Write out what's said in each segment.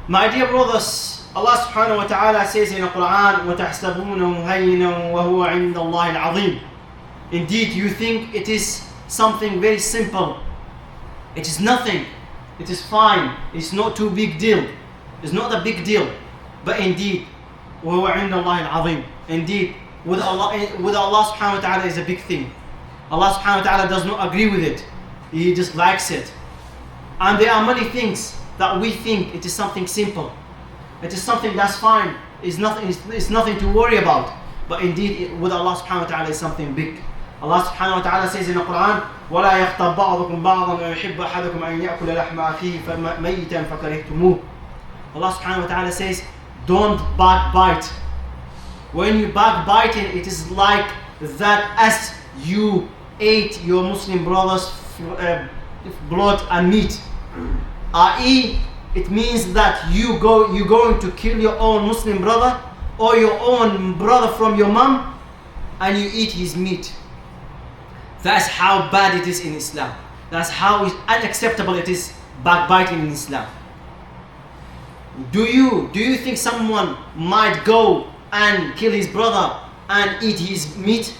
My dear brothers, Allah subhanahu wa ta'ala says in the Quran, وَتَحْسَبُونَهُ هَيِّنًا وَهُوَ عِنْدَ اللَّهِ الْعَظِيمِ. Indeed, you think it is something very simple. It is nothing. It is fine. It's not too big deal. It's not a big deal. But indeed, وَهُوَ عِنْدَ اللَّهِ الْعَظِيمِ. Indeed, with Allah subhanahu wa ta'ala is a big thing. Allah subhanahu wa ta'ala does not agree with it. He just likes it. And there are many things that we think it is something simple. It is something that's fine. It's nothing to worry about. But indeed, with Allah subhanahu wa ta'ala is something big. Allah subhanahu wa ta'ala says in the Quran, وَلَا يَغْتَبْ بَعْضُكُمْ بَعْضًا وَيُحِبُّ أَحَدُكُمْ أَنْ يَأْكُلَ لَحْمَ أَخِيهِ مَيْتًا فَكَرِهْتُمُوهُ. Allah subhanahu wa ta'ala says, don't backbite. When you backbiting, it is like that as you ate your Muslim brother's blood and meat. I.e., it means that you're going to kill your own Muslim brother or your own brother from your mom and you eat his meat. That's how bad it is in Islam. That's how unacceptable it is, backbiting in Islam. Do you think someone might go and kill his brother and eat his meat,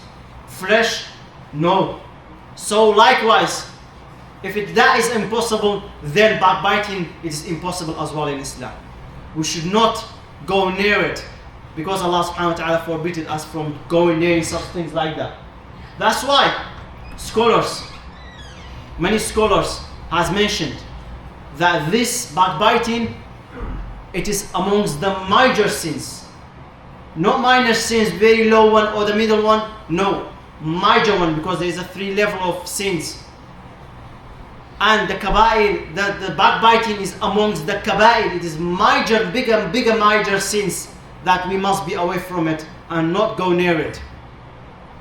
flesh? No. So likewise, if that is impossible, then backbiting is impossible as well in Islam. We should not go near it because Allah subhanahu wa ta'ala forbidden us from going near such things like that. That's why many scholars has mentioned that this backbiting, it is amongst the major sins. Not minor sins, very low one or the middle one. No, major one, because there is a 3 level of sins. And the kaba'ir, the backbiting is amongst the kaba'ir. It is major, bigger major sins that we must be away from it and not go near it.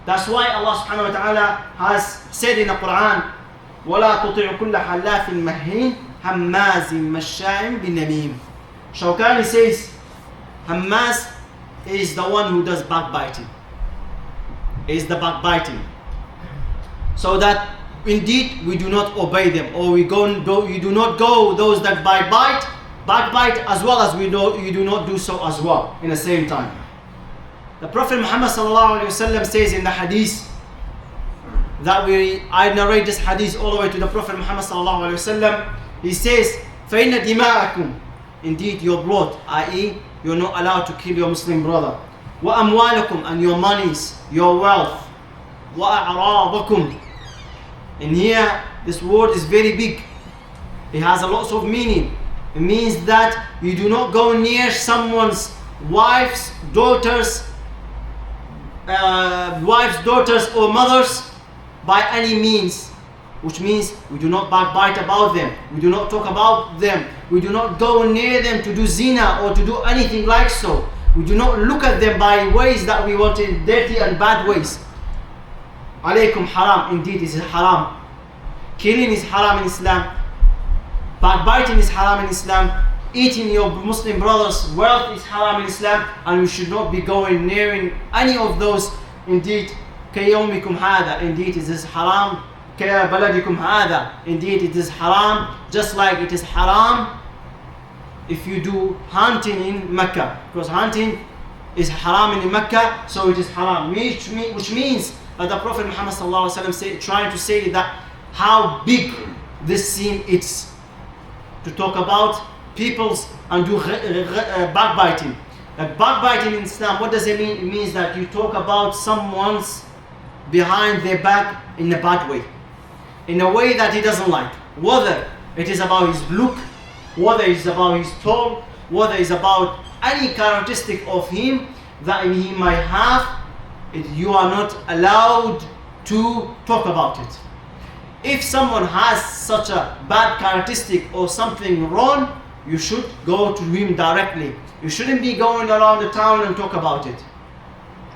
That's why Allah subhanahu wa ta'ala has said in the Quran, وَلَا تُطِعُ كُلَّ حَلَّافٍ مَهِينٍ هَمَّازٍ مَشَّاءٍ بِنَمِيمٍ. Shawkani says, Hammaz is the one who does backbiting. Is the backbiting. So that indeed we do not obey them, or you do not go those that backbite as well as you do not do so as well in the same time. The Prophet Muhammad sallallahu alaihi wasallam says in the hadith that I narrate this hadith all the way to the Prophet Muhammad sallallahu alaihi wasallam. He says, فَإِنَّ دِمَاءَكُمْ. Indeed, your blood, i.e., you're not allowed to kill your Muslim brother. وَأَمْوَالَكُمْ, and your monies, your wealth. وَأَعْرَاضَكُمْ. And here, this word is very big. It has a lot of meaning. It means that you do not go near someone's wives, daughters, or mothers by any means. Which means we do not backbite about them. We do not talk about them. We do not go near them to do zina or to do anything like so. We do not look at them by ways that we want in dirty and bad ways. Alaykum haram. Indeed, it is haram. Killing is haram in Islam. Backbiting is haram in Islam. Eating your Muslim brother's wealth is haram in Islam. And we should not be going nearing any of those. Indeed, كَيَوْمِكُمْ هَذَا. Indeed, it is haram. كَبَلَدِكُمْ هَذَا. Indeed, it is haram. Just like it is haram if you do hunting in Mecca. Because hunting is haram in Mecca, so it is haram. Which means that the Prophet Muhammad sallallahu alaihi wasallam trying to say that how big this sin is. To talk about people's and do backbiting. Like backbiting in Islam, what does it mean? It means that you talk about someone's behind their back in a bad way. In a way that he doesn't like. Whether it is about his look, whether it is about his tone, whether it is about any characteristic of him that he might have, you are not allowed to talk about it. If someone has such a bad characteristic or something wrong, you should go to him directly. You shouldn't be going around the town and talk about it.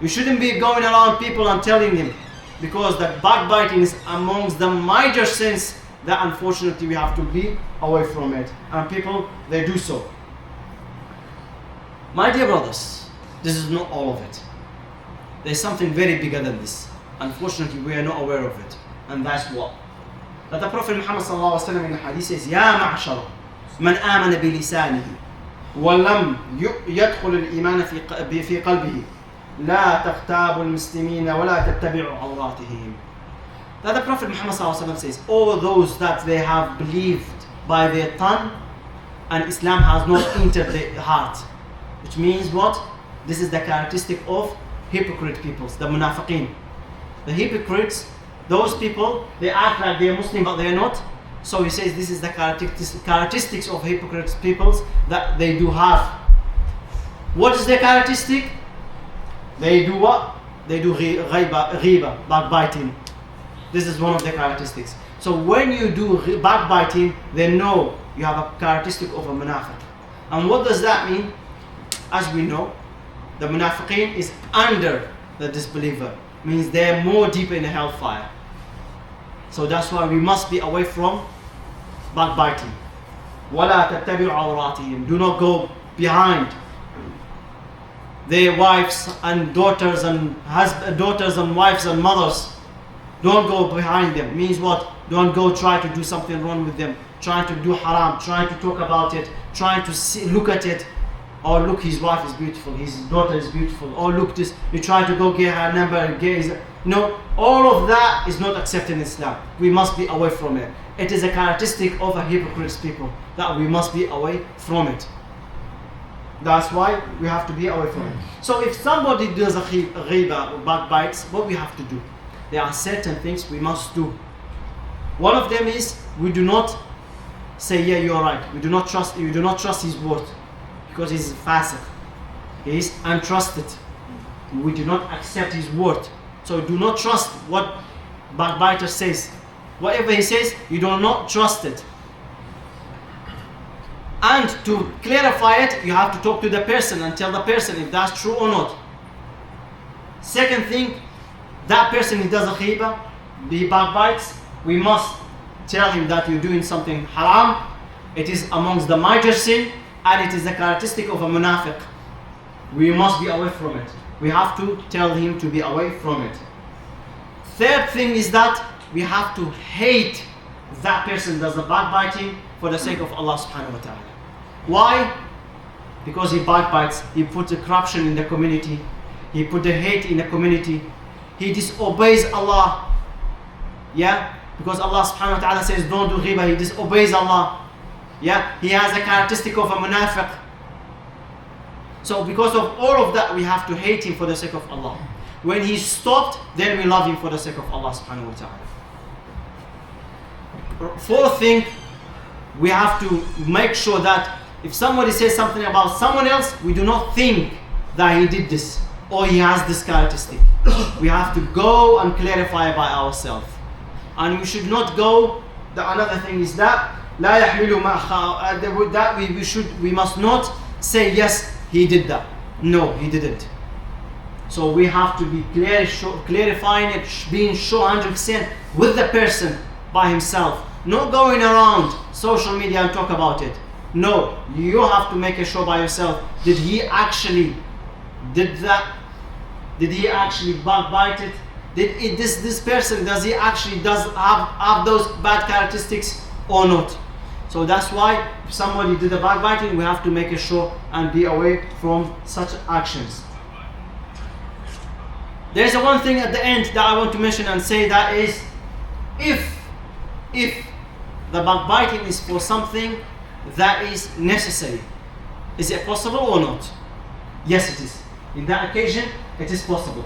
You shouldn't be going around people and telling them, because the backbiting is amongst the major sins that unfortunately we have to be away from it. And people, they do so. My dear brothers, this is not all of it. There's something very bigger than this. Unfortunately, we are not aware of it. And that's what? That the Prophet Muhammad sallallahu alaihi wasallam in the hadith says, يَا مَعْشَرَ مَنْ آمَنَ بِلِسَانِهِ ولم يدخل الإيمان في قلبه لا تغتاب المسلمين ولا تتبع عوراتهم. That the Prophet Muhammad ﷺ says, all those that they have believed by their tongue and Islam has not entered their heart. Which means what? This is the characteristic of hypocrite peoples, the munafiqeen. The hypocrites, those people, they act like they are Muslim but they are not. So he says this is the characteristics of hypocrite peoples that they do have. What is their characteristic? They do what? They do ghiba, backbiting. This is one of their characteristics. So when you do backbiting, then know you have a characteristic of a munafiq. And what does that mean? As we know, the munafiqeen is under the disbeliever. Means they're more deep in the hellfire. So that's why we must be away from backbiting. وَلَا تَتَّبِعُ عَوْرَاتِهِمْ. Do not go behind their wives and daughters and daughters and wives and mothers. Don't go behind them. Means what? Don't go try to do something wrong with them. Trying to do haram. Trying to talk about it. Trying to see, look at it. Or look, his wife is beautiful. His daughter is beautiful. Or look this. You try to go get her number. No, all of that is not accepted in Islam. We must be away from it. It is a characteristic of a hypocrite people that we must be away from it. That's why we have to be away from it. So if somebody does a ghiba or backbites, what we have to do? There are certain things we must do. One of them is we do not say, yeah, you're right. We do not trust you. Do not trust his word because he's a fasiq. He is untrusted. We do not accept his word. So do not trust what backbiter says. Whatever he says, you do not trust it. And to clarify it, you have to talk to the person and tell the person if that's true or not. Second thing, that person who does a ghiba, he backbites, we must tell him that you're doing something haram. It is amongst the major sin and it is a characteristic of a munafiq. We must be away from it. We have to tell him to be away from it. Third thing is that we have to hate that person does the backbiting for the sake of Allah subhanahu wa ta'ala. Why? Because he backbites, he puts the corruption in the community, he put the hate in the community, he disobeys Allah. Yeah? Because Allah subhanahu wa ta'ala says don't do ghiba, he disobeys Allah. Yeah? He has a characteristic of a munafiq. So because of all of that, we have to hate him for the sake of Allah. When he stopped, then we love him for the sake of Allah subhanahu wa ta'ala. Fourth thing, we have to make sure that if somebody says something about someone else, we do not think that he did this or he has this characteristic. We have to go and clarify by ourselves. And we should not go, another thing is that لا يحمل ما that we must not say yes, he did that. No, he didn't. So we have to be clarifying it, being sure 100% with the person by himself. Not going around social media and talk about it. No, you have to make a show by yourself. Did he actually did that? Did he actually backbite it? This person, does he actually have those bad characteristics or not? So that's why if somebody did the backbiting, we have to make a show and be away from such actions. There's one thing at the end that I want to mention and say, that is, if the backbiting is for something that is necessary, is it possible or not? Yes, it is. In that occasion, it is possible.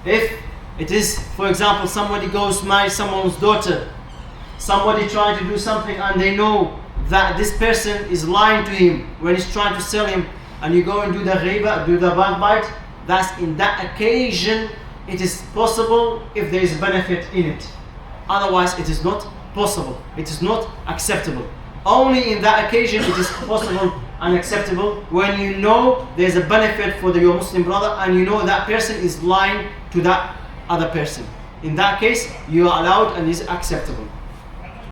If it is, for example, somebody goes to marry someone's daughter, somebody trying to do something and they know that this person is lying to him when he's trying to sell him, and you go and do the ghiba, do the backbite, that's in that occasion it is possible if there is benefit in it. Otherwise it is not possible, it is not acceptable. Only in that occasion it is possible and acceptable when you know there is a benefit for your Muslim brother and you know that person is lying to that other person. In that case you are allowed and is acceptable.